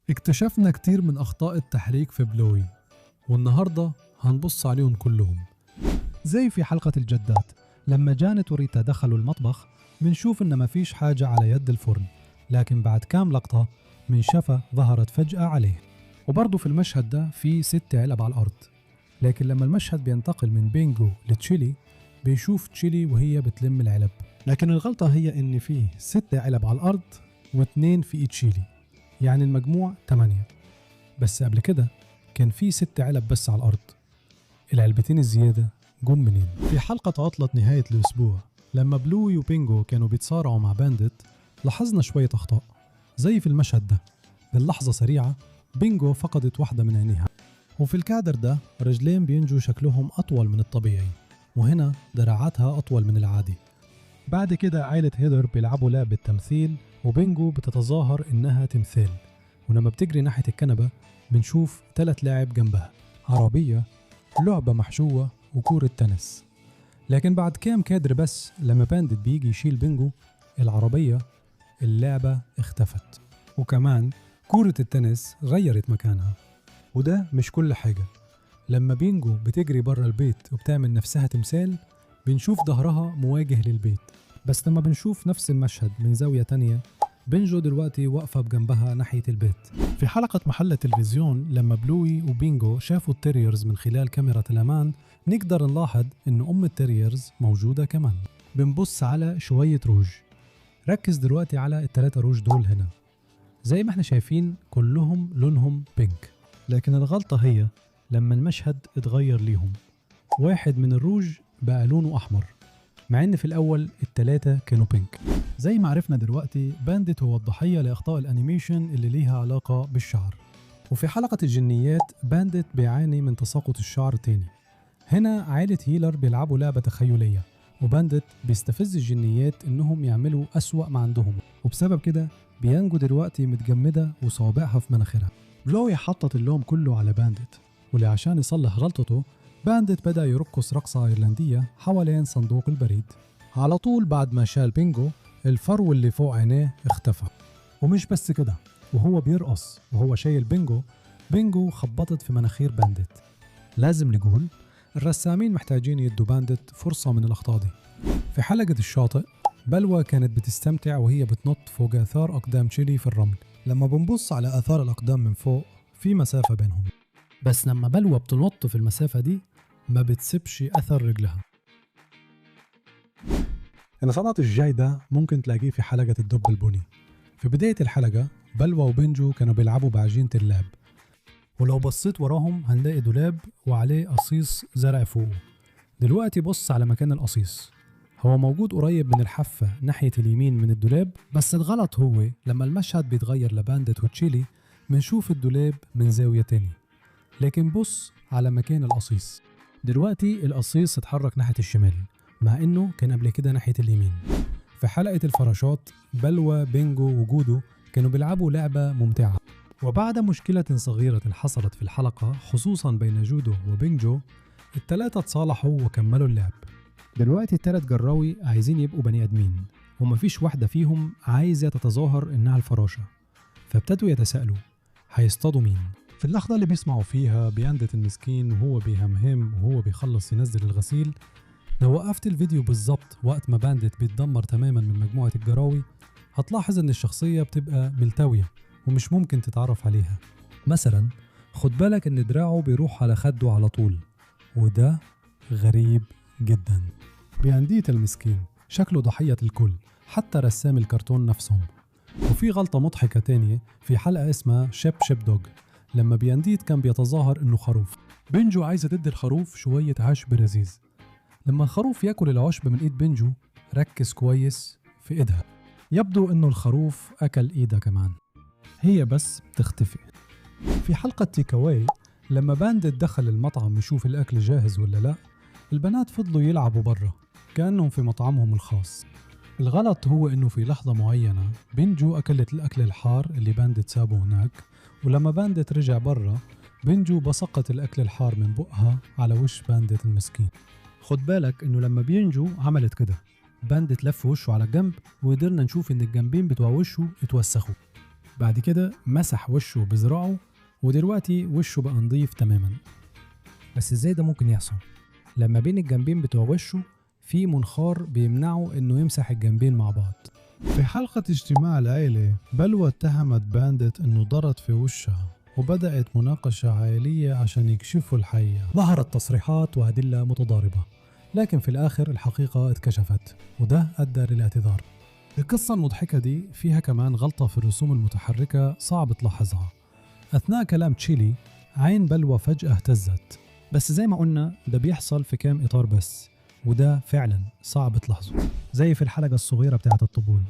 اكتشفنا كتير من أخطاء التحريك في بلوي، والنهاردة هنبص عليهم كلهم. زي في حلقة الجدات لما جانت وريتا دخلوا المطبخ، بنشوف إن مفيش حاجة على يد الفرن، لكن بعد كام لقطة من شفا ظهرت فجأة عليه. وبرضه في المشهد ده في 6 علب على الأرض، لكن لما المشهد بينتقل من بينجو لتشيلي بيشوف تشيلي وهي بتلم العلب. لكن الغلطة هي إن فيه 6 علب على الأرض و2 في إيد تشيلي، يعني المجموع 8. بس قبل كده كان في 6 علب بس على الأرض. العلبتين الزيادة جم منين؟ في حلقة عطلة نهاية الأسبوع لما بلوي وبينجو كانوا بيتصارعوا مع بانديت، لاحظنا شوية أخطاء. زي في المشهد ده باللحظة سريعة بينجو فقدت واحدة من عينيها، وفي الكادر ده رجلين بينجو شكلهم أطول من الطبيعي، وهنا دراعاتها أطول من العادي. بعد كده عائلة هيدر بيلعبوا لعبة تمثيل، وبينجو بتتظاهر إنها تمثال، ولما بتجري ناحية الكنبة بنشوف 3 لاعب جنبها، عربية، لعبة محشوة، وكورة تنس. لكن بعد كام كادر بس لما بانديت بيجي يشيل بينجو العربية، اللعبة اختفت، وكمان كورة التنس غيرت مكانها. وده مش كل حاجة، لما بينجو بتجري برا البيت وبتعمل نفسها تمثال بنشوف ظهرها مواجه للبيت. بس لما بنشوف نفس المشهد من زاوية تانية بينجو دلوقتي واقفة بجنبها ناحية البيت. في حلقة محل التلفزيون لما بلوي وبينجو شافوا التيريرز من خلال كاميرا الأمان، نقدر نلاحظ إن أم التيريرز موجودة كمان. بنبص على شوية روج، ركز دلوقتي على ال3 روج دول هنا، زي ما احنا شايفين كلهم لونهم بينك. لكن الغلطة هي لما المشهد اتغير ليهم، واحد من الروج بقى لونه أحمر، مع إن في الأول ال3 كانوا بينك. زي ما عرفنا دلوقتي بانديت هو الضحية لأخطاء الأنيميشن اللي ليها علاقة بالشعر. وفي حلقة الجنيات بانديت بيعاني من تساقط الشعر تاني. هنا عائلة هيلر بيلعبوا لعبة تخيلية، وبانديت بيستفز الجنيات إنهم يعملوا أسوأ ما عندهم، وبسبب كده بيانجو دلوقتي متجمدة وصوابعها في مناخيرها. بلوي حطت اللوم كله على بانديت، واللي عشان يصلح غلطته بانديت بدأ يرقص رقصة أيرلندية حوالين صندوق البريد. على طول بعد ما شال بينجو الفرو اللي فوق عينيه اختفى. ومش بس كده، وهو بيرقص وهو شايل بينجو خبطت في مناخير بانديت. لازم نقول الرسامين محتاجين يدوا بانديت فرصة من الأخطاء دي. في حلقة الشاطئ بلوى كانت بتستمتع وهي بتنط فوق آثار أقدام تشيلي في الرمل. لما بنبص على آثار الأقدام من فوق في مسافة بينهم، بس لما بلوى بتنط في المسافة دي ما بتسيبش أثر رجلها. الغلط الجاي ده ممكن تلاقيه في حلقة الدب البني. في بداية الحلقة بلوى وبنجو كانوا بيلعبوا بعجينة اللعب، ولو بصيت وراهم هنلاقي دولاب وعليه قصيص زرع فوقه. دلوقتي بص على مكان القصيص، هو موجود قريب من الحافة ناحية اليمين من الدولاب، بس الغلط هو لما المشهد بيتغير لبانديت وتشيلي بنشوف الدولاب من زاوية تاني. لكن بص على مكان القصيص، دلوقتي القصيص اتحرك ناحية الشمال مع انه كان قبل كده ناحية اليمين. في حلقة الفراشات بلوى، بينجو وجودو كانوا بيلعبوا لعبة ممتعة، وبعد مشكلة صغيرة حصلت في الحلقة خصوصا بين جودو وبينجو ال3 تصالحوا وكملوا اللعب. دلوقتي ال3 جراوي عايزين يبقوا بني ادمين، ومفيش واحدة فيهم عايزة تتظاهر انها الفراشة، فابتدوا يتساءلوا هيصطادوا مين. في اللحظة اللي بيسمعوا فيها بانديت المسكين وهو بيهمهم وهو بيخلص ينزل الغسيل، لو وقفت الفيديو بالظبط وقت ما بانديت بيتدمر تماما من مجموعة الجراوي هتلاحظ ان الشخصية بتبقى ملتوية ومش ممكن تتعرف عليها. مثلا خد بالك ان دراعه بيروح على خده على طول، وده غريب جدا. بانديت المسكين شكله ضحية الكل، حتى رسام الكرتون نفسهم. وفي غلطة مضحكة تانية في حلقة اسمها شيب دوغ، لما بانديت كان بيتظاهر انه خروف. بنجو عايزة تدي الخروف شوية عشب لذيذ. لما الخروف ياكل العشب من ايد بنجو ركز كويس في ايدها، يبدو انه الخروف اكل ايدها كمان، هي بس بتختفي. في حلقة تيكاواي لما بانديت دخل المطعم يشوف الاكل جاهز ولا لا، البنات فضلوا يلعبوا برا كأنهم في مطعمهم الخاص. الغلط هو انه في لحظة معينة بنجو اكلت الاكل الحار اللي بانديت سابه هناك، ولما بانديت رجع برا بنجو بسقط الاكل الحار من بقها على وش بانديت المسكين. خد بالك انه لما بينجو عملت كده بانديت لف وشه على الجنب، وقدرنا نشوف ان الجنبين بتوع وشه اتوسخوا. بعد كده مسح وشه بذراعه ودلوقتي وشه بقى نضيف تماما. بس ازاي ده ممكن يحصل؟ لما بين الجنبين بتوع وشه في منخار بيمنعه انه يمسح الجنبين مع بعض. في حلقة اجتماع العيلة بلوى اتهمت بانديت انه ضرت في وشها وبدأت مناقشة عائلية عشان يكشفوا الحقيقة. ظهرت تصريحات وأدلة متضاربة، لكن في الآخر الحقيقة اتكشفت وده أدى للاعتذار. القصة المضحكة دي فيها كمان غلطة في الرسوم المتحركة صعب تلاحظها. أثناء كلام تشيلي عين بلوى فجأة اهتزت، بس زي ما قلنا ده بيحصل في كام إطار بس، وده فعلا صعب تلاحظه. زي في الحلقة الصغيرة بتاعت الطبول،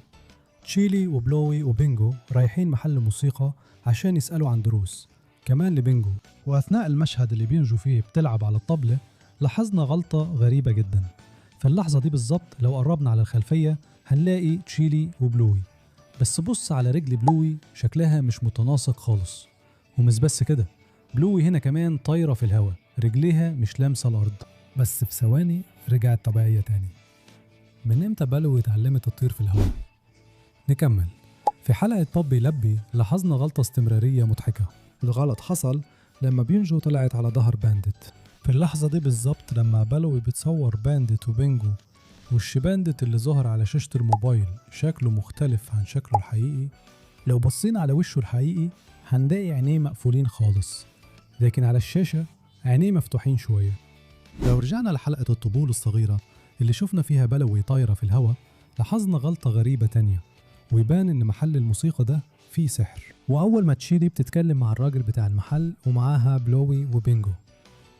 تشيلي وبلوي وبينجو رايحين محل موسيقى عشان يسألوا عن دروس كمان لبينجو، وأثناء المشهد اللي بينجو فيه بتلعب على الطبلة لاحظنا غلطة غريبة جدا. في اللحظة دي بالظبط لو قربنا على الخلفية هنلاقي تشيلي وبلوي، بس بص على رجل بلوي شكلها مش متناسق خالص. ومش بس كده، بلوي هنا كمان طايرة في الهواء، رجليها مش لامسة الأرض، بس في ثواني رجعت طبيعية تاني. من امتى بلوي اتعلمت تطير في الهواء؟ نكمل. في حلقة بوبي لبي لاحظنا غلطة استمرارية مضحكة. الغلط حصل لما بينجو طلعت على ظهر بانديت. في اللحظة دي بالظبط لما بلوي بتصور بانديت وبينجو، وش بانديت اللي ظهر على شاشة الموبايل شكله مختلف عن شكله الحقيقي. لو بصينا على وشه الحقيقي هنلاقي عينيه مقفولين خالص، لكن على الشاشة عينيه مفتوحين شوية. لو رجعنا لحلقة الطبول الصغيرة اللي شفنا فيها بلوي طايرة في الهواء لاحظنا غلطة غريبة تانية، ويبان ان محل الموسيقى ده فيه سحر. واول ما تشيلي بتتكلم مع الراجل بتاع المحل ومعاها بلوي وبينجو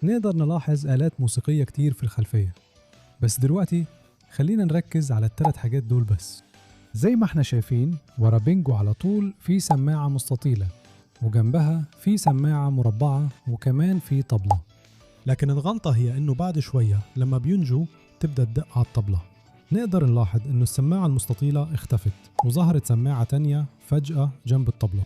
نقدر نلاحظ آلات موسيقية كتير في الخلفية. بس دلوقتي خلينا نركز على الثلاث حاجات دول بس. زي ما احنا شايفين ورا بينجو على طول في سماعة مستطيلة، وجنبها في سماعة مربعة، وكمان في طبلة. لكن الغلطة هي انه بعد شوية لما بينجو تبدأ تدق على الطبلة نقدر نلاحظ انه السماعة المستطيلة اختفت وظهرت سماعة تانية فجأة جنب الطبلة.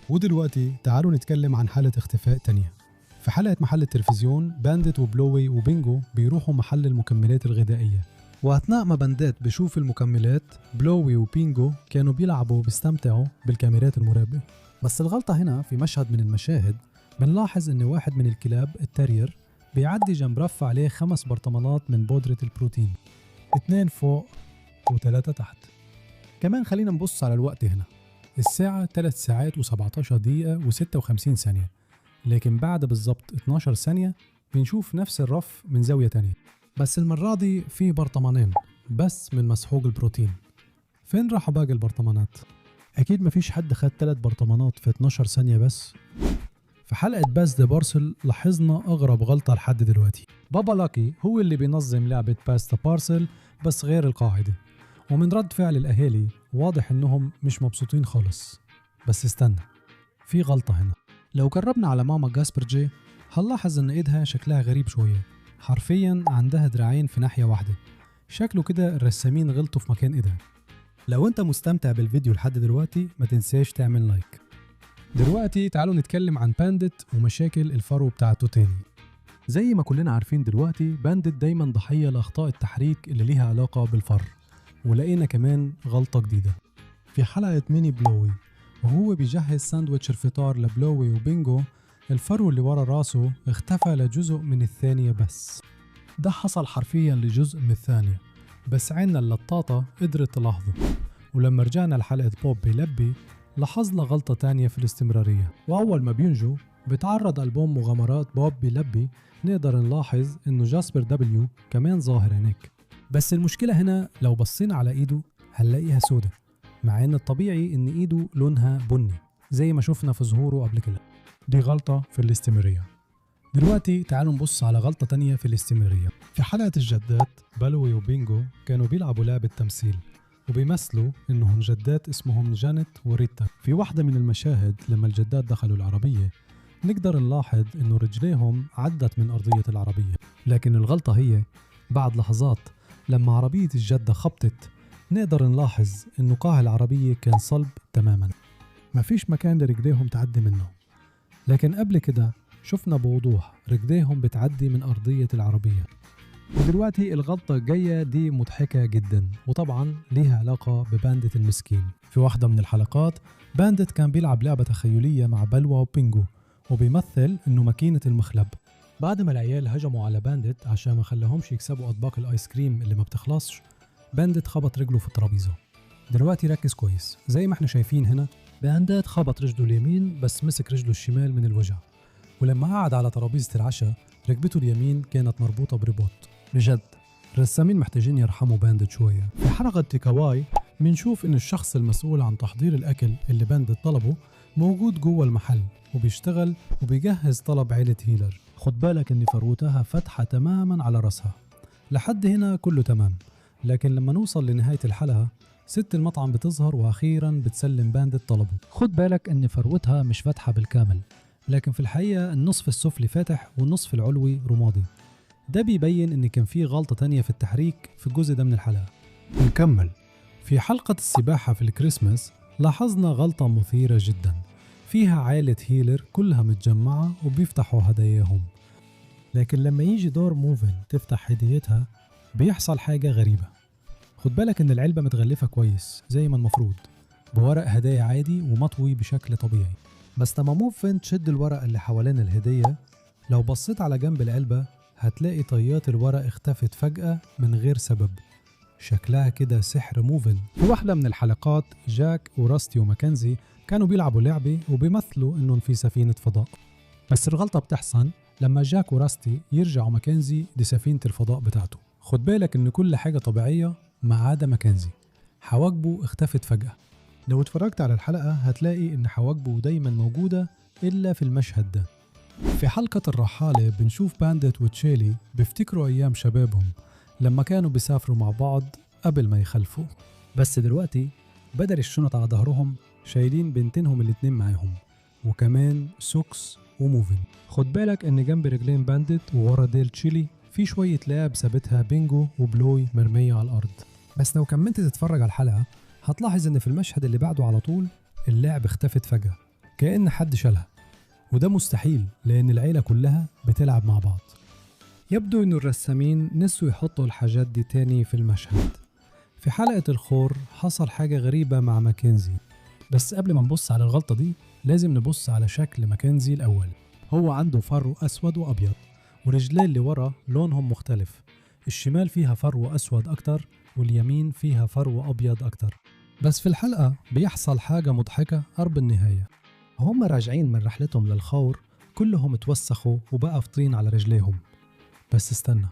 ودلوقتي تعالوا نتكلم عن حالة اختفاء تانية. في حلقة محل التلفزيون بانديت وبلوي وبينجو بيروحوا محل المكملات الغذائية، وأثناء ما بانديت بيشوف المكملات بلوي وبينجو كانوا بيلعبوا بيستمتعوا بالكاميرات المراقبة. بس الغلطة هنا في مشهد من المشاهد بنلاحظ ان واحد من الكلاب الترير بيعدي جنب رف عليه 5 برطمانات من بودرة البروتين، 2 فوق و3 تحت. كمان خلينا نبص على الوقت هنا، الساعة 3 ساعات و17 دقيقة و56 ثانية، لكن بعد بالظبط 12 ثانية بنشوف نفس الرف من زاوية تانية، بس المرة دي في برطمانين بس من مسحوق البروتين. فين راحوا باقي البرطمانات؟ أكيد مفيش حد خد 3 برطمانات في 12 ثانية بس. في حلقة باس ذا بارسل لاحظنا أغرب غلطة لحد دلوقتي. بابا لاكي هو اللي بينظم لعبة باس ذا بارسل بس غير القاعدة، ومن رد فعل الأهالي واضح إنهم مش مبسوطين خالص. بس استنى، في غلطة هنا. لو قربنا على ماما جاسبرجي هنلاحظ إن إيدها شكلها غريب شوية، حرفياً عندها دراعين في ناحية واحدة، شكله كده الرسامين غلطوا في مكان إيدها. لو أنت مستمتع بالفيديو لحد دلوقتي ما تنساش تعمل لايك. دلوقتي تعالوا نتكلم عن بانديت ومشاكل الفرو بتاعته تاني. زي ما كلنا عارفين دلوقتي بانديت دايما ضحية لأخطاء التحريك اللي ليها علاقة بالفر، ولقينا كمان غلطة جديدة في حلقة ميني بلوي وهو بيجهز ساندويتش الفطار لبلوي وبينجو. الفرو اللي ورا راسه اختفى لجزء من الثانية بس، ده حصل حرفيا لجزء من الثانية، بس عيننا اللطاطة قدرت تلاحظه. ولما رجعنا لحلقة بوبي لبي لاحظنا غلطة تانية في الاستمرارية، وأول ما بينجو بتعرض ألبوم مغامرات بوبي لبي نقدر نلاحظ إنه جاسبر دبليو كمان ظاهر هناك. بس المشكلة هنا لو بصينا على إيده هنلاقيها سودة، مع إن الطبيعي إن إيده لونها بني زي ما شفنا في ظهوره قبل كده. دي غلطة في الاستمرارية. دلوقتي تعالوا نبص على غلطة تانية في الاستمرارية. في حلقة الجدات بلوي وبينجو كانوا بيلعبوا لعبة تمثيل وبيمثلوا إنهم جدات اسمهم جانيت وريتا. في واحدة من المشاهد لما الجدات دخلوا العربية نقدر نلاحظ إنه رجليهم عدت من أرضية العربية، لكن الغلطة هي بعد لحظات لما عربية الجدة خبطت نقدر نلاحظ إنه قاع العربية كان صلب تماما، ما فيش مكان لرجليهم تعدي منه. لكن قبل كده شفنا بوضوح رجليهم بتعدي من أرضية العربية، ودلوقتي الغلطة الجاية دي مضحكة جدا، وطبعا ليها علاقة ببانديت المسكين. في واحدة من الحلقات بانديت كان بيلعب لعبة تخيلية مع بلوى وبينجو، وبيمثل انه ماكينة المخلب. بعد ما العيال هجموا على بانديت عشان ما خلاهمش يكسبوا اطباق الايس كريم اللي ما بتخلصش، بانديت خبط رجله في الترابيزة. دلوقتي ركز كويس، زي ما احنا شايفين هنا بانديت خبط رجله اليمين بس مسك رجله الشمال من الوجع، ولما قعد على ترابيزة العشاء ركبته اليمين كانت مربوطة برباط. بجد الرسامين محتاجين يرحموا بانديت شوية. في حلقة تيكاواي بنشوف إن الشخص المسؤول عن تحضير الأكل اللي بانديت طلبه موجود جوه المحل وبيشتغل وبيجهز طلب عيلة هيلر. خد بالك إن فروتها فتحة تماما على رأسها. لحد هنا كله تمام، لكن لما نوصل لنهاية الحلقة ست المطعم بتظهر وأخيرا بتسلم بانديت طلبه. خد بالك إن فروتها مش فاتحة بالكامل، لكن في الحقيقة النصف السفلي فاتح والنصف العلوي رمادي. ده بيبين إن كان في غلطة تانية في التحريك في الجزء ده من الحلقة. نكمل. في حلقة السباحة في الكريسماس لاحظنا غلطة مثيرة جدا، فيها عائلة هيلر كلها متجمعة وبيفتحوا هداياهم، لكن لما يجي دور موفن تفتح هديتها بيحصل حاجة غريبة. خد بالك إن العلبة متغلفة كويس زي ما المفروض بورق هدايا عادي ومطوي بشكل طبيعي، بس لما موفن تشد الورق اللي حوالين الهدية لو بصيت على جنب العلبة هتلاقي طيات الورق اختفت فجأة من غير سبب. شكلها كده سحر موفن. في واحدة من الحلقات جاك وراستي وماكنزي كانوا بيلعبوا لعبة وبيمثلوا انهم في سفينة فضاء، بس الغلطة بتحصل لما جاك وراستي يرجعوا ماكنزي لسفينة الفضاء بتاعته. خد بالك ان كل حاجة طبيعية ما عدا ماكنزي، حواجبه اختفت فجأة. لو اتفرجت على الحلقة هتلاقي ان حواجبه دايما موجودة إلا في المشهد ده. في حلقة الرحالة بنشوف بانديت وتشيلي بيفتكروا أيام شبابهم لما كانوا بيسافروا مع بعض قبل ما يخلفوا، بس دلوقتي بدل الشنط على ظهرهم شايلين بنتينهم الاتنين معاهم وكمان سوكس وموفن. خد بالك ان جنب رجلين بانديت وورا ديل تشيلي في شوية لعب سابتها بينجو وبلوي مرمية على الأرض. بس لو كملت تتفرج على الحلقة هتلاحظ ان في المشهد اللي بعده على طول اللعب اختفت فجأة كأن حد شالها، وده مستحيل لأن العيلة كلها بتلعب مع بعض. يبدو إنه الرسامين نسوا يحطوا الحاجات دي تاني في المشهد. في حلقة الخور حصل حاجة غريبة مع ماكنزي، بس قبل ما نبص على الغلطة دي لازم نبص على شكل ماكنزي الأول. هو عنده فرو أسود وأبيض ورجليه اللي ورا لونهم مختلف، الشمال فيها فرو أسود أكتر واليمين فيها فرو أبيض أكتر. بس في الحلقة بيحصل حاجة مضحكة قرب النهاية. هم راجعين من رحلتهم للخور كلهم توسخوا وبقى فطين على رجليهم، بس استنى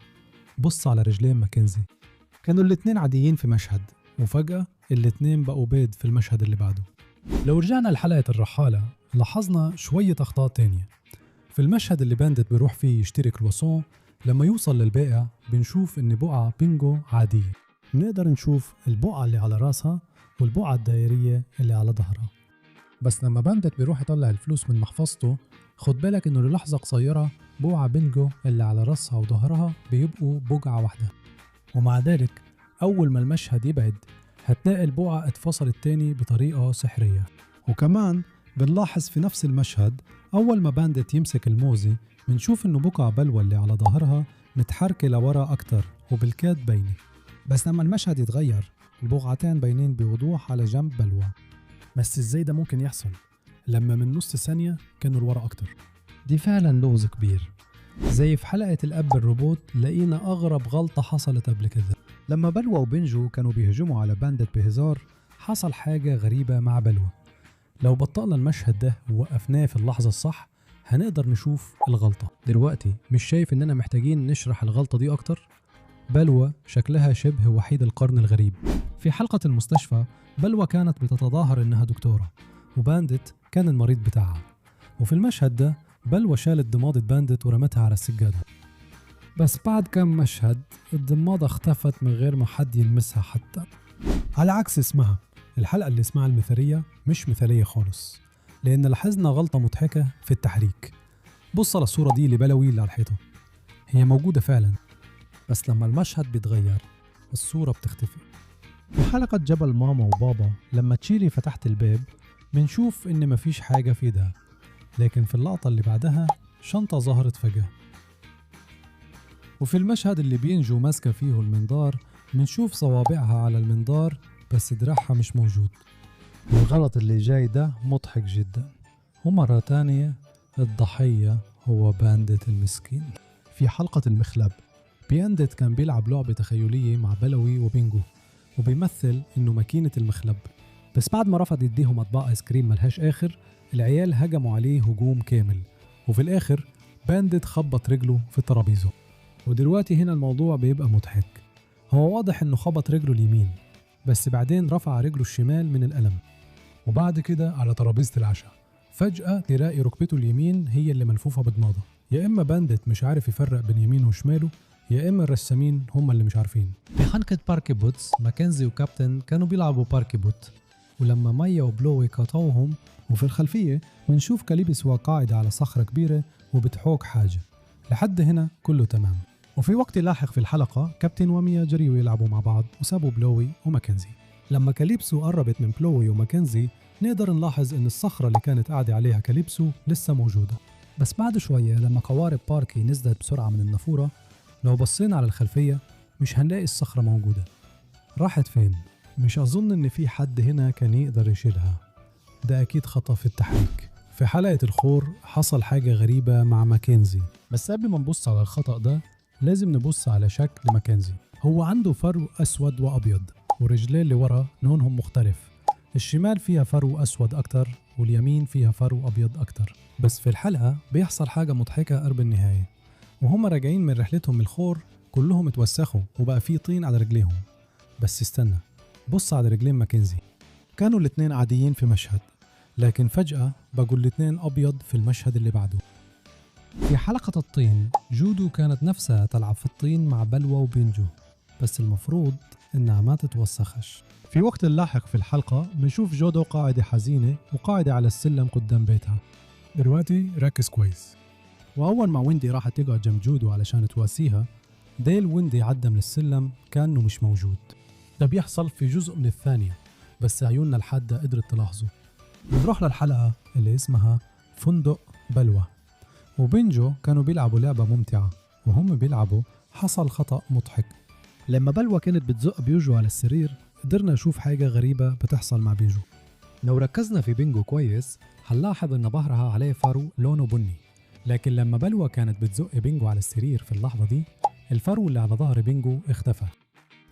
بص على رجلين ماكنزي، كانوا الاتنين عاديين في مشهد وفجأة الاتنين بقوا بيض في المشهد اللي بعده. لو رجعنا لحلقة الرحالة لاحظنا شوية أخطاء تانية. في المشهد اللي بانديت بيروح فيه يشتري كرواسون لما يوصل للبائع بنشوف إن بقعة بينجو عادية، نقدر نشوف البقعة اللي على راسها والبقعة الدائرية اللي على ظهرها. بس لما بانديت بيروح يطلع الفلوس من محفظته خد بالك انه للحظة قصيرة بقعة بينجو اللي على راسها وظهرها بيبقوا بقعة واحدة، ومع ذلك أول ما المشهد يبعد هتلاقي البقعة اتفصلت تاني بطريقة سحرية. وكمان بنلاحظ في نفس المشهد أول ما بانديت يمسك الموزة بنشوف انه بقعة بلوى اللي على ظهرها متحركة لورا أكتر وبالكاد باينة، بس لما المشهد يتغير البقعتين باينين بوضوح على جنب بلوى. بس ازاي ده ممكن يحصل لما من نص ثانية كانوا لورا أكتر؟ دي فعلا لغز كبير. زي في حلقة الأب الروبوت لقينا أغرب غلطة حصلت قبل كده. لما بلوى وبنجو كانوا بيهجموا على بانديت بهزار حصل حاجة غريبة مع بلوى. لو بطلنا المشهد ده ووقفناه في اللحظة الصح هنقدر نشوف الغلطة. دلوقتي مش شايف إننا محتاجين نشرح الغلطة دي أكتر؟ بلوى شكلها شبه وحيد القرن الغريب. في حلقة المستشفى بلوى كانت بتتظاهر إنها دكتورة وبانديت كان المريض بتاعها، وفي المشهد ده بلوى شالت ضمادة بانديت ورمتها على السجادة، بس بعد كم مشهد الضمادة اختفت من غير ما حد يلمسها حتى. على عكس اسمها، الحلقة اللي اسمها المثالية مش مثالية خالص لأن لاحظنا غلطة مضحكة في التحريك. بص على الصورة دي لبلوي اللي على الحيطة، هي موجودة فعلا بس لما المشهد بيتغير الصورة بتختفي. في حلقة جبل ماما وبابا لما تشيلي فتحت الباب بنشوف إن مفيش حاجة في ايدها، لكن في اللقطة اللي بعدها شنطة ظهرت فجأة. وفي المشهد اللي بينجو ماسكة فيه المنظار بنشوف صوابعها على المنظار بس دراعها مش موجود. الغلط اللي جاي ده مضحك جدا. ومرة تانية الضحية هو بانديت المسكين. في حلقة المخلب بانديت كان بيلعب لعبة تخيلية مع بلوي وبينجو وبيمثل انه ماكينة المخلب، بس بعد ما رفض يديهم اطباق ايس كريم ملهاش اخر العيال هجموا عليه هجوم كامل، وفي الاخر بانديت خبط رجله في الترابيزة. ودلوقتي هنا الموضوع بيبقى مضحك. هو واضح انه خبط رجله اليمين بس بعدين رفع رجله الشمال من الألم. وبعد كده على ترابيزة العشاء فجأة تلاقي ركبته اليمين هي اللي ملفوفة بضمادة. يا إما بانديت مش عارف يفرق بين يمينه وشماله، يا إما الرسامين هم اللي مش عارفين. في حنكة باركي بوتس ماكنزي وكابتن كانوا بيلعبوا باركي بوت، ولما مايا وبلوي قاطعوهم وفي الخلفية بنشوف كاليبسوا قاعدة على صخرة كبيرة وبتحوك حاجة. لحد هنا كله تمام. وفي وقت لاحق في الحلقة كابتن وميا جريوا يلعبوا مع بعض وسابوا بلوي وماكنزي. لما كاليبسو قربت من بلوي وماكنزي نقدر نلاحظ ان الصخرة اللي كانت قاعدة عليها كاليبسو لسه موجودة. بس بعد شوية لما قوارب باركي نزلت بسرعة من النافورة لو بصينا على الخلفية مش هنلاقي الصخرة موجودة. راحت فين؟ مش أظن ان في حد هنا كان يقدر يشيلها. ده أكيد خطأ في التحريك. في حلقة الخور حصل حاجة غريبة مع ماكنزي، بس قبل ما نبص على الخطأ ده لازم نبص على شكل ماكنزي. هو عنده فرو أسود وأبيض ورجليه اللي ورا لونهم مختلف. الشمال فيها فرو أسود أكتر واليمين فيها فرو أبيض أكتر. بس في الحلقة بيحصل حاجة مضحكة قرب النهاية، وهم راجعين من رحلتهم الخور كلهم اتوسخوا وبقى فيه طين على رجليهم. بس استنى، بص على رجلين ماكنزي، كانوا الاتنين عاديين في مشهد لكن فجأة بقوا الاتنين أبيض في المشهد اللي بعده. في حلقة الطين جودو كانت نفسها تلعب في الطين مع بلوى وبينجو، بس المفروض إنها ما تتوسخش. في وقت اللاحق في الحلقة بنشوف جودو قاعدة حزينة وقاعدة على السلم قدام بيتها. دلوقتي ركز كويس. وأول ما ويندي راحت تقعد جنب جودو علشان تواسيها ديل ويندي عدى من السلم كأنه مش موجود. ده بيحصل في جزء من الثانية بس عيوننا الحادة قدرت تلاحظه. بنروح للحلقة اللي اسمها فندق بلوى. وبينجو كانوا بيلعبوا لعبة ممتعة، وهم بيلعبوا حصل خطأ مضحك. لما بلوى كانت بتزق بينجو على السرير قدرنا نشوف حاجة غريبة بتحصل مع بينجو. لو ركزنا في بينجو كويس هنلاحظ ان ظهرها عليه فرو لونه بني، لكن لما بلوى كانت بتزق بينجو على السرير في اللحظة دي الفرو اللي على ظهر بينجو اختفى.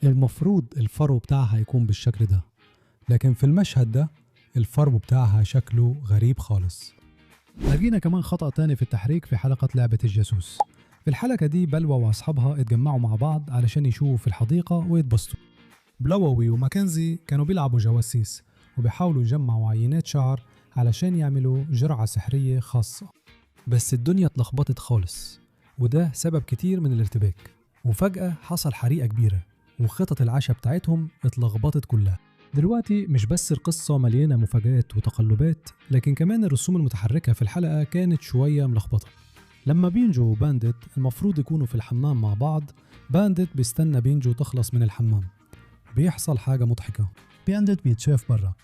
المفروض الفرو بتاعها يكون بالشكل ده، لكن في المشهد ده الفرو بتاعها شكله غريب خالص. لقينا كمان خطأ تاني في التحريك في حلقة لعبة الجاسوس. في الحلقة دي بلوى وأصحابها اتجمعوا مع بعض علشان يشوفوا في الحديقة ويتبسطوا. بلوي وماكنزي كانوا بيلعبوا جواسيس وبيحاولوا يجمعوا عينات شعر علشان يعملوا جرعة سحرية خاصة، بس الدنيا اتلخبطت خالص وده سبب كتير من الارتباك. وفجأة حصل حريقة كبيرة وخطط العشاء بتاعتهم اتلخبطت كلها. دلوقتي مش بس القصة مليانة مفاجآت وتقلبات، لكن كمان الرسوم المتحركة في الحلقة كانت شوية ملخبطة. لما بينجو وبانديت المفروض يكونوا في الحمام مع بعض، بانديت بيستنى بينجو تخلص من الحمام. بيحصل حاجة مضحكة، بانديت بيتشاف برا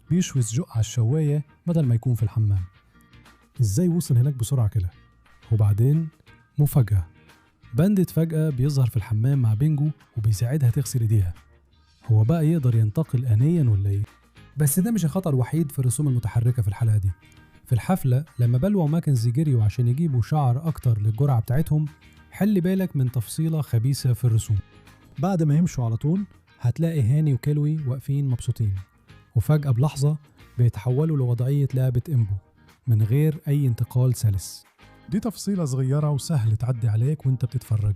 بيشوي سجق على الشواية بدل ما يكون في الحمام. ازاي وصل هناك بسرعة كده؟ وبعدين مفاجأة، بانديت فجأة بيظهر في الحمام مع بينجو وبيساعدها تغسل ايديها. هو بقى يقدر ينتقل آنيا ولا ايه؟ بس ده مش الخطأ الوحيد في الرسوم المتحركة في الحلقة دي. في الحفلة لما بلوى وماكنزي جريوا عشان يجيبوا شعر أكتر للجرعة بتاعتهم، حل بالك من تفصيلة خبيثة في الرسوم. بعد ما يمشوا على طول هتلاقي هاني وكيلوي واقفين مبسوطين، وفجأة بلحظة بيتحولوا لوضعية لعبة إمبو من غير أي انتقال سلس. دي تفصيلة صغيرة وسهل تعدي عليك وانت بتتفرج،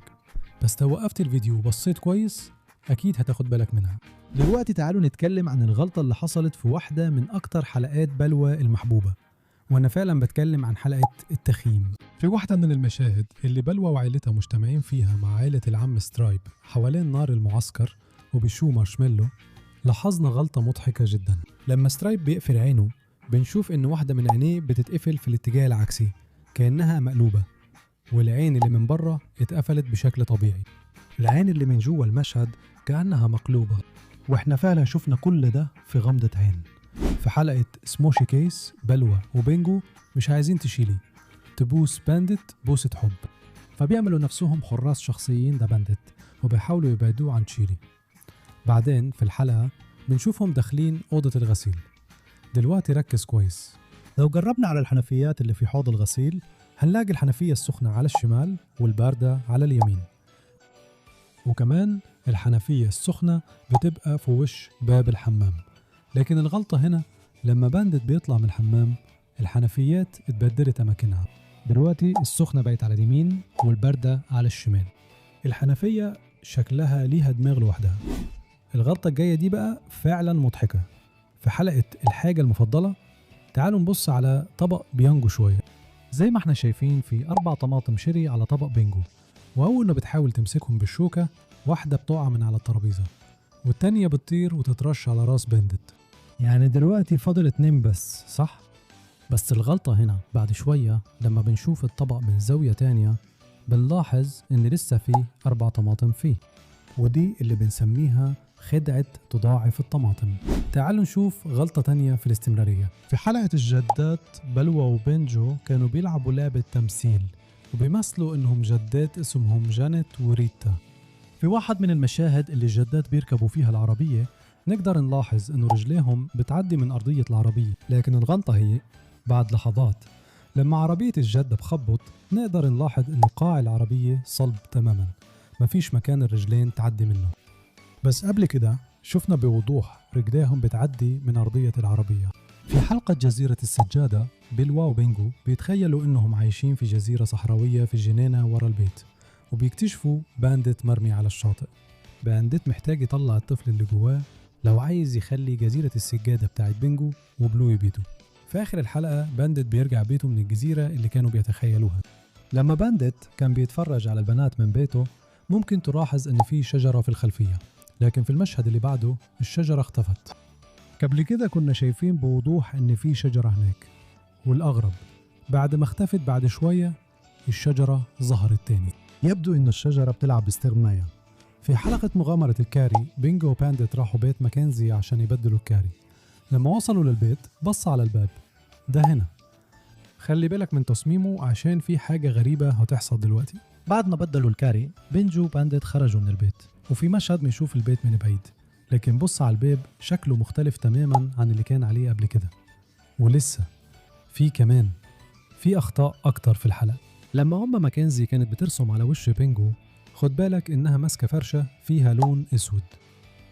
بس لو وقفت الفيديو وبصيت كويس أكيد هتاخد بالك منها. دلوقتي تعالوا نتكلم عن الغلطة اللي حصلت في واحدة من أكتر حلقات بلوى المحبوبة، وأنا فعلا بتكلم عن حلقة التخييم. في واحدة من المشاهد اللي بلوى وعائلتها مجتمعين فيها مع عائلة العم سترايب حوالين نار المعسكر وبيشوا مارشميلو، لاحظنا غلطة مضحكة جدا. لما سترايب بيقفل عينه بنشوف إن واحدة من عينيه بتتقفل في الاتجاه العكسي كأنها مقلوبة، والعين اللي من بره اتقفلت بشكل طبيعي. العين اللي من جوه المشهد كأنها مقلوبة، واحنا فعلا شفنا كل ده في غمضة عين. في حلقة سموشي كيس بلوى وبينجو مش عايزين تشيلي، تبوس بانديت بوسة حب، فبيعملوا نفسهم حراس شخصيين لبانديت وبيحاولوا يبعدوه عن تشيلي. بعدين في الحلقة بنشوفهم داخلين أوضة الغسيل. دلوقتي ركز كويس، لو جربنا على الحنفيات اللي في حوض الغسيل هنلاقي الحنفية السخنة على الشمال والباردة على اليمين، وكمان الحنفية السخنة بتبقى في وش باب الحمام. لكن الغلطة هنا لما بانديت بيطلع من الحمام الحنفيات اتبدلت أماكنها، دلوقتي السخنة بقت على اليمين والباردة على الشمال. الحنفية شكلها ليها دماغ لوحدها. الغلطة الجاية دي بقى فعلا مضحكة. في حلقة الحاجة المفضلة تعالوا نبص على طبق بيانجو شوية. زي ما احنا شايفين في 4 طماطم شيري على طبق بينجو، وأول ما بتحاول تمسكهم بالشوكة واحدة بتقع من على الترابيزة والتانية بتطير وتترش على راس بانديت. يعني دلوقتي فاضل 2 بس، صح؟ بس الغلطة هنا بعد شوية لما بنشوف الطبق من زاوية تانية بنلاحظ إن لسه فيه 4 طماطم فيه، ودي اللي بنسميها خدعة تضاعف الطماطم. تعالوا نشوف غلطة تانية في الاستمرارية. في حلقة الجدات بلوى وبنجو كانوا بيلعبوا لعبة تمثيل وبيمثلوا إنهم جدات اسمهم جانيت وريتا. في واحد من المشاهد اللي الجدات بيركبوا فيها العربية نقدر نلاحظ إنه رجليهم بتعدي من أرضية العربية، لكن الغلطة هي بعد لحظات لما عربية الجدة بخبط نقدر نلاحظ إنه قاع العربية صلب تماما، مفيش مكان الرجلين تعدي منه. بس قبل كده شفنا بوضوح رجليهم بتعدي من أرضية العربية. في حلقة جزيرة السجادة بلوى وبينجو بيتخيلوا إنهم عايشين في جزيرة صحراوية في الجنينة ورا البيت، وبيكتشفوا بانديت مرمي على الشاطئ. بانديت محتاج يطلع الطفل اللي جواه لو عايز يخلي جزيرة السجادة بتاعت بينجو وبلو يبيتوا. في آخر الحلقة بانديت بيرجع بيته من الجزيرة اللي كانوا بيتخيلوها. لما بانديت كان بيتفرج على البنات من بيته ممكن تلاحظ إن في شجرة في الخلفية، لكن في المشهد اللي بعده الشجرة اختفت. قبل كده كنا شايفين بوضوح إن في شجرة هناك، والأغرب بعد ما اختفت بعد شوية الشجرة ظهرت تاني. يبدو إن الشجرة بتلعب باستغماية. في حلقة مغامرة الكاري بينجو وبانديت راحوا بيت ماكنزي عشان يبدلوا الكاري. لما وصلوا للبيت بص على الباب ده هنا. خلي بالك من تصميمه عشان في حاجة غريبة هتحصل دلوقتي. بعد ما بدلوا الكاري بنجو وبانديت خرجوا من البيت، وفي مشهد بنشوف البيت من بعيد، لكن بص على الباب شكله مختلف تماما عن اللي كان عليه قبل كده. ولسه في أخطاء أكتر في الحلقة. لما ماكنزي كانت بترسم على وش بينجو خد بالك إنها ماسكة فرشة فيها لون أسود،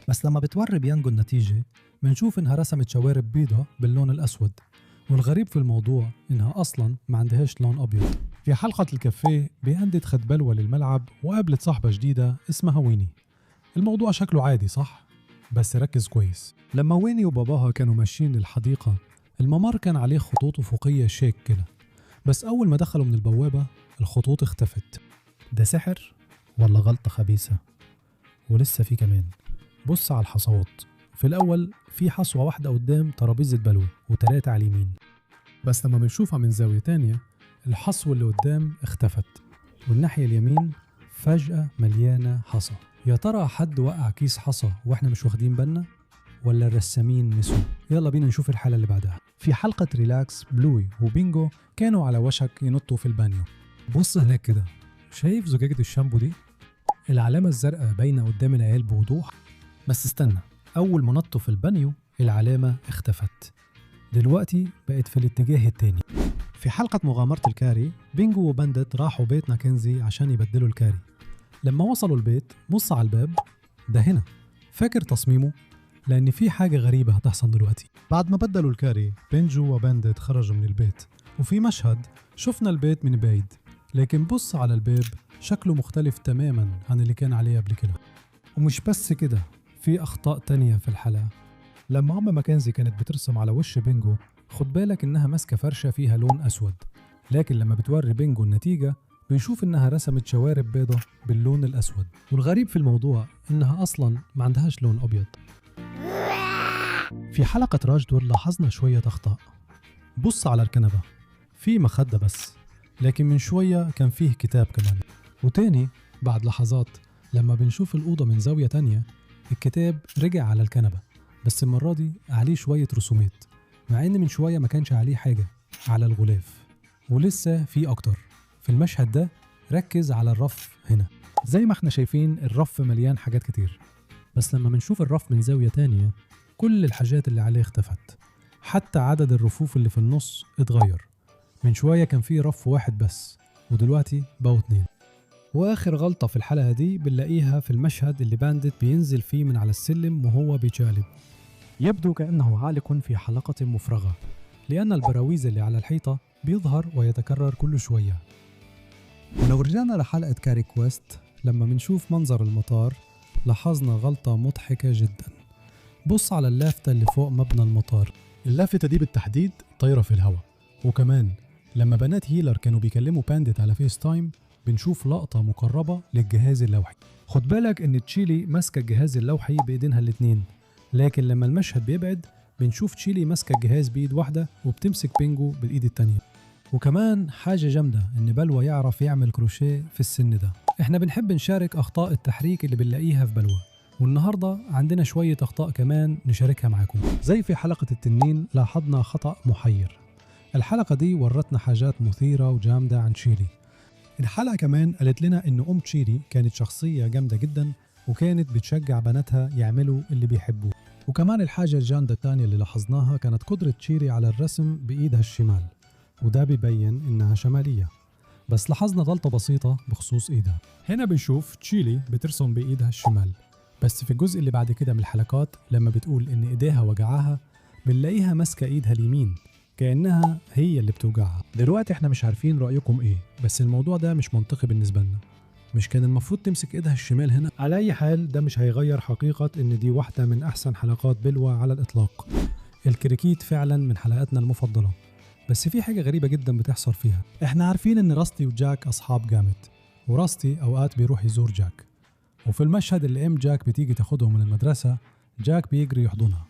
بس لما بتوري بيانجو النتيجة بنشوف إنها رسمت شوارب بيضة باللون الأسود، والغريب في الموضوع إنها أصلاً ما عندهاش لون أبيض. في حلقة الكافيه بانديت خد بلوى للملعب وقابلت صاحبة جديدة اسمها ويني. الموضوع شكله عادي صح؟ بس ركز كويس. لما ويني وباباها كانوا ماشيين للحديقة الممر كان عليه خطوط أفقية شيك كده، بس أول ما دخلوا من البوابة الخطوط اختفت. ده سحر ولا غلطة خبيثة؟ ولسه في كمان. بص على الحصوات. في الأول في حصوة واحدة قدام ترابيزة بلوى و3 على اليمين، بس لما بنشوفها من زاوية تانية الحصوة اللي قدام اختفت والناحية اليمين فجأة مليانة حصى. يا ترى حد وقع كيس حصى واحنا مش واخدين بالنا ولا الرسامين نسوا؟ يلا بينا نشوف الحلقة اللي بعدها. في حلقة ريلاكس بلوي وبينجو كانوا على وشك ينطوا في البانيو. بص هناك كده، شايف زجاجة الشامبو دي؟ العلامة الزرقاء باينة قدام العيال بوضوح، بس استنى، أول ما نطوا في البانيو العلامة اختفت، دلوقتي بقت في الاتجاه التاني. في حلقة مغامرة الكاري بينجو وبانديت راحوا بيت ماكنزي عشان يبدلوا الكاري. لما وصلوا البيت بص على الباب ده هنا. فاكر تصميمه؟ لأن في حاجة غريبة هتحصل دلوقتي. بعد ما بدلوا الكاري بينجو وبانديت خرجوا من البيت، وفي مشهد شفنا البيت من بعيد، لكن بص على الباب شكله مختلف تماما عن اللي كان عليه قبل كده. ومش بس كده، في أخطاء تانية في الحلقة. لما ماكنزي كانت بترسم على وش بينجو خد بالك إنها ماسكة فرشة فيها لون أسود، لكن لما بتوري بينجو النتيجة بنشوف إنها رسمت شوارب بيضة باللون الأسود. والغريب في الموضوع إنها أصلاً ما عندهاش لون أبيض. في حلقة راجدور لاحظنا شوية أخطاء. بص على الكنبة، في مخدة بس، لكن من شوية كان فيه كتاب كمان. وتاني بعد لحظات لما بنشوف الأوضة من زاوية تانية الكتاب رجع على الكنبة، بس المرة دي عليه شوية رسومات، مع إن من شوية ما كانش عليه حاجة على الغلاف. ولسه في أكتر. في المشهد ده ركز على الرف هنا. زي ما احنا شايفين الرف مليان حاجات كتير، بس لما بنشوف الرف من زاوية تانية كل الحاجات اللي عليه اختفت، حتى عدد الرفوف اللي في النص اتغير. من شوية كان فيه رف واحد بس ودلوقتي بقوا 2. واخر غلطة في الحلقة دي بنلاقيها في المشهد اللي بانديت بينزل فيه من على السلم وهو بيجالب. يبدو كأنه عالق في حلقة مفرغة، لأن البراويز اللي على الحيطة بيظهر ويتكرر كل شوية. ولو رجعنا لحلقة كاري كويست لما منشوف منظر المطار لاحظنا غلطة مضحكة جدا. بص على اللافتة اللي فوق مبنى المطار. اللافتة دي بالتحديد طايرة في الهواء. وكمان لما بنات هيلر كانوا بيكلموا بانديت على فيس تايم بنشوف لقطة مقربة للجهاز اللوحي. خد بالك ان تشيلي ماسكة الجهاز اللوحي بإيدينها الاتنين، لكن لما المشهد بيبعد بنشوف تشيلي ماسكة الجهاز بإيد واحدة وبتمسك بينجو بالإيد التانية. وكمان حاجة جامدة ان بلوى يعرف يعمل كروشيه في السن ده. احنا بنحب نشارك أخطاء التحريك اللي بنلاقيها في بلوى، والنهاردة عندنا شوية أخطاء كمان نشاركها معاكم. زي في حلقة التنين لاحظنا خطأ محير. الحلقة دي ورتنا حاجات مثيرة وجامدة عن تشيلي. الحلقة كمان قالت لنا إن أم تشيلي كانت شخصية جامدة جدا وكانت بتشجع بناتها يعملوا اللي بيحبوه. وكمان الحاجة الجامدة الثانية اللي لاحظناها كانت قدرة تشيلي على الرسم بإيدها الشمال، وده بيبين إنها شمالية. بس لاحظنا غلطة بسيطة بخصوص إيدها. هنا بنشوف تشيلي بترسم بإيدها الشمال، بس في الجزء اللي بعد كده من الحلقات لما بتقول إن إيديها وجعاها بنلاقيها ماسكة إيدها اليمين كأنها هي اللي بتوجعها. دلوقتي احنا مش عارفين رأيكم ايه، بس الموضوع ده مش منطقي بالنسبة لنا. مش كان المفروض تمسك ايدها الشمال هنا؟ على اي حال ده مش هيغير حقيقة ان دي واحدة من احسن حلقات بلوى على الاطلاق. الكريكيت فعلا من حلقاتنا المفضلة، بس في حاجة غريبة جدا بتحصل فيها. احنا عارفين ان راستي وجاك اصحاب جامد، وراستي اوقات بيروح يزور جاك، وفي المشهد اللي ام جاك بتيجي تاخدهم من المدرسة جاك بيجري يحضنها،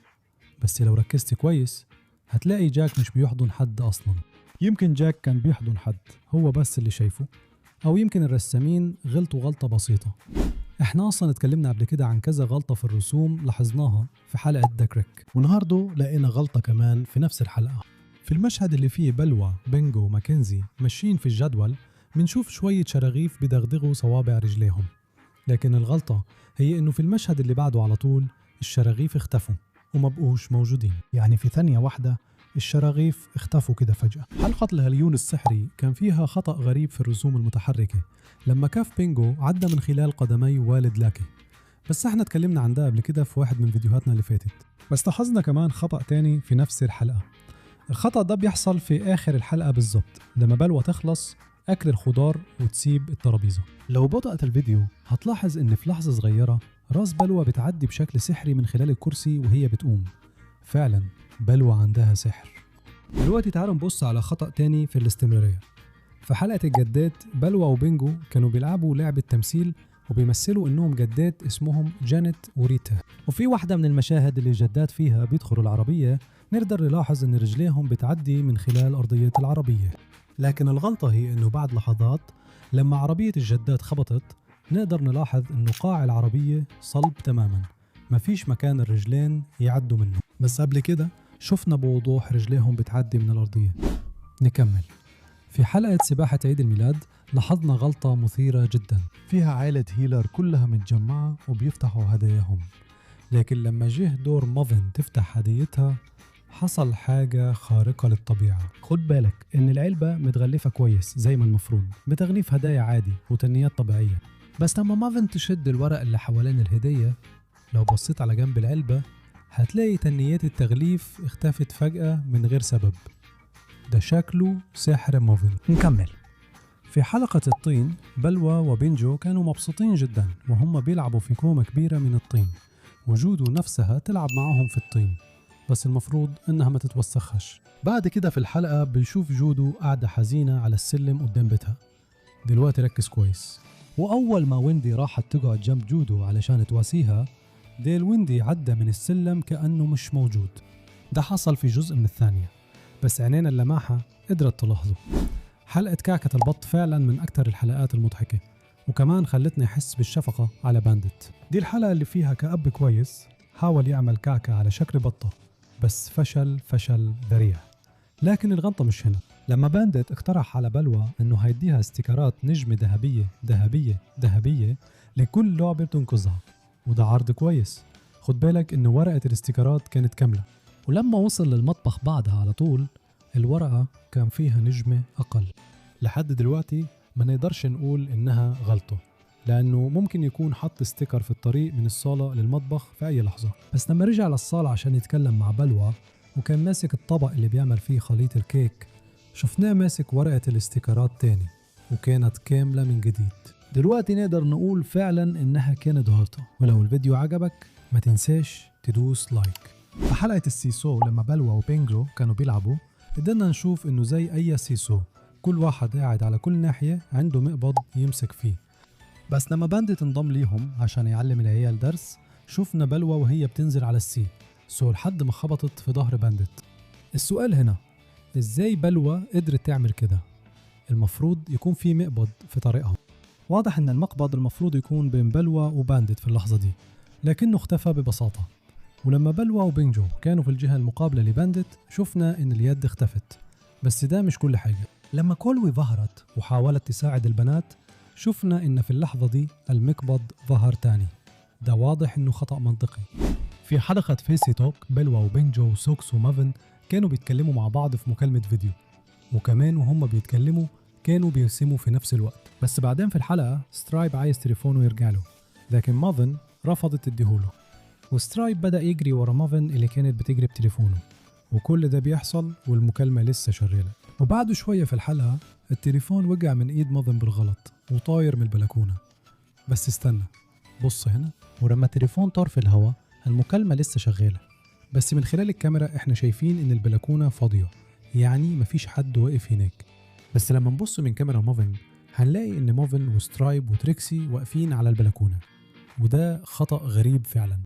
بس لو ركزت كويس هتلاقي جاك مش بيحضن حد أصلاً. يمكن جاك كان بيحضن حد هو بس اللي شايفه، أو يمكن الرسامين غلطوا غلطة بسيطة. احنا أصلاً اتكلمنا قبل كده عن كذا غلطة في الرسوم لاحظناها في حلقة ذا كريك، والنهاردة لقينا غلطة كمان في نفس الحلقة. في المشهد اللي فيه بلوى بينجو وماكنزي ماشيين في الجدول منشوف شوية شراغيف بدغدغوا صوابع رجليهم، لكن الغلطة هي إنه في المشهد اللي بعده على طول الشراغيف اختفوا وما بقوش موجودين. يعني في ثانية واحدة الشراغيف اختفوا كده فجأة. حلقة الهليون السحري كان فيها خطأ غريب في الرسوم المتحركة لما كاف بينجو عدى من خلال قدمي والد لاكي، بس احنا اتكلمنا عن ده قبل كده في واحد من فيديوهاتنا اللي فاتت. بس لاحظنا كمان خطأ تاني في نفس الحلقة. الخطأ ده بيحصل في آخر الحلقة بالظبط لما بلوى تخلص أكل الخضار وتسيب الترابيزة. لو بطأت الفيديو هتلاحظ إن في لحظة صغيرة راس بلوى بتعدي بشكل سحري من خلال الكرسي وهي بتقوم. فعلا بلوى عندها سحر. دلوقتي تعالوا نبص على خطأ تاني في الاستمرارية. في حلقة الجدات بلوى وبينجو كانوا بيلعبوا لعبة تمثيل وبيمثلوا إنهم جدات اسمهم جانيت وريتا، وفي واحدة من المشاهد اللي الجدات فيها بيدخلوا العربية نقدر نلاحظ إن رجليهم بتعدي من خلال أرضية العربية. لكن الغلطة هي إنه بعد لحظات لما عربية الجدات خبطت نقدر نلاحظ إنه قاع العربية صلب تماماً، مفيش مكان الرجلين يعدوا منه، بس قبل كده شفنا بوضوح رجليهم بتعدي من الأرضية. نكمل. في حلقة سباحة عيد الميلاد لاحظنا غلطة مثيرة جدا. فيها عائلة هيلر كلها متجمعة وبيفتحوا هداياهم، لكن لما جه دور مافن تفتح هديتها حصل حاجة خارقة للطبيعة. خد بالك إن العلبة متغلفة كويس زي ما المفروض بتغليف هدايا عادي وتنيات طبيعية، بس لما مافن تشد الورق اللي حوالين الهدية لو بصيت على جنب العلبة هتلاقي تنيات التغليف اختفت فجأة من غير سبب. ده شكله سحر مافن. نكمل. في حلقة الطين بلوى وبينجو كانوا مبسوطين جدا وهم بيلعبوا في كومة كبيرة من الطين، وجودو نفسها تلعب معهم في الطين، بس المفروض انها ما تتوسخش. بعد كده في الحلقة بنشوف جودو قاعدة حزينة على السلم قدام بيتها. دلوقتي ركز كويس. واول ما ويندي راحت تقعد جنب جودو علشان تواسيها ديل ويندي عدى من السلم كأنه مش موجود. ده حصل في جزء من الثانية، بس عينينا اللماحة قدرت تلاحظه. حلقة كعكة البط فعلا من أكتر الحلقات المضحكة، وكمان خلتني أحس بالشفقة على بانديت. دي الحلقة اللي فيها كأب كويس حاول يعمل كعكة على شكل بطة، بس فشل ذريع. لكن الغلطة مش هنا. لما بانديت اقترح على بلوى انه هيديها استيكرات نجمة ذهبية ذهبية ذهبية لكل لعبة بتنقذها، وده عرض كويس. خد بالك انه ورقة الاستيكرات كانت كاملة، ولما وصل للمطبخ بعدها على طول الورقة كان فيها نجمة أقل. لحد دلوقتي ما نقدرش نقول إنها غلطة، لأنه ممكن يكون حط ستيكر في الطريق من الصالة للمطبخ في أي لحظة. بس لما رجع للصالة عشان يتكلم مع بلوى وكان ماسك الطبق اللي بيعمل فيه خليط الكيك، شفناه ماسك ورقة الاستيكرات تاني وكانت كاملة من جديد. دلوقتي نقدر نقول فعلا إنها كانت غلطة. ولو الفيديو عجبك ما تنساش تدوس لايك. في حلقة السيسو لما بلوى وبينجو كانوا بيلعبوا، قدرنا نشوف إنه زي أي سيسو كل واحد قاعد على كل ناحية عنده مقبض يمسك فيه. بس لما بانديت انضم ليهم عشان يعلم العيال درس، شفنا بلوى وهي بتنزل على السي لحد ما خبطت في ظهر بانديت. السؤال هنا، ازاي بلوى قدرت تعمل كده؟ المفروض يكون في مقبض في طريقها. واضح ان المقبض المفروض يكون بين بلوى وبانديت في اللحظة دي، لكنه اختفى ببساطة. ولما بلوى وبينجو كانوا في الجهة المقابلة لبانديت، شفنا ان اليد اختفت. بس ده مش كل حاجة. لما كولوي ظهرت وحاولت تساعد البنات، شفنا إن في اللحظة دي المقبض ظهر تاني. ده واضح إنه خطأ منطقي. في حلقة فيسي توك، بلوى وبينجو وسوكس ومافن كانوا بيتكلموا مع بعض في مكالمة فيديو، وكمان وهم بيتكلموا كانوا بيرسموا في نفس الوقت. بس بعدين في الحلقة سترايب عايز تليفونه يرجع له، لكن مافن رفضت تديهوله، وسترايب بدأ يجري ورا مافن اللي كانت بتجري بتليفونه. وكل ده بيحصل والمكالمة لسه شغالة. وبعد شوية في الحلقة التليفون وقع من ايد مافن بالغلط وطاير من البلكونة. بس استنى، بص هنا، ولما التليفون طار في الهواء المكالمة لسه شغالة، بس من خلال الكاميرا احنا شايفين ان البلكونة فاضية، يعني مفيش حد واقف هناك. بس لما نبص من كاميرا مافن هنلاقي ان مافن وسترايب وتريكسي واقفين على البلكونة، وده خطأ غريب فعلا.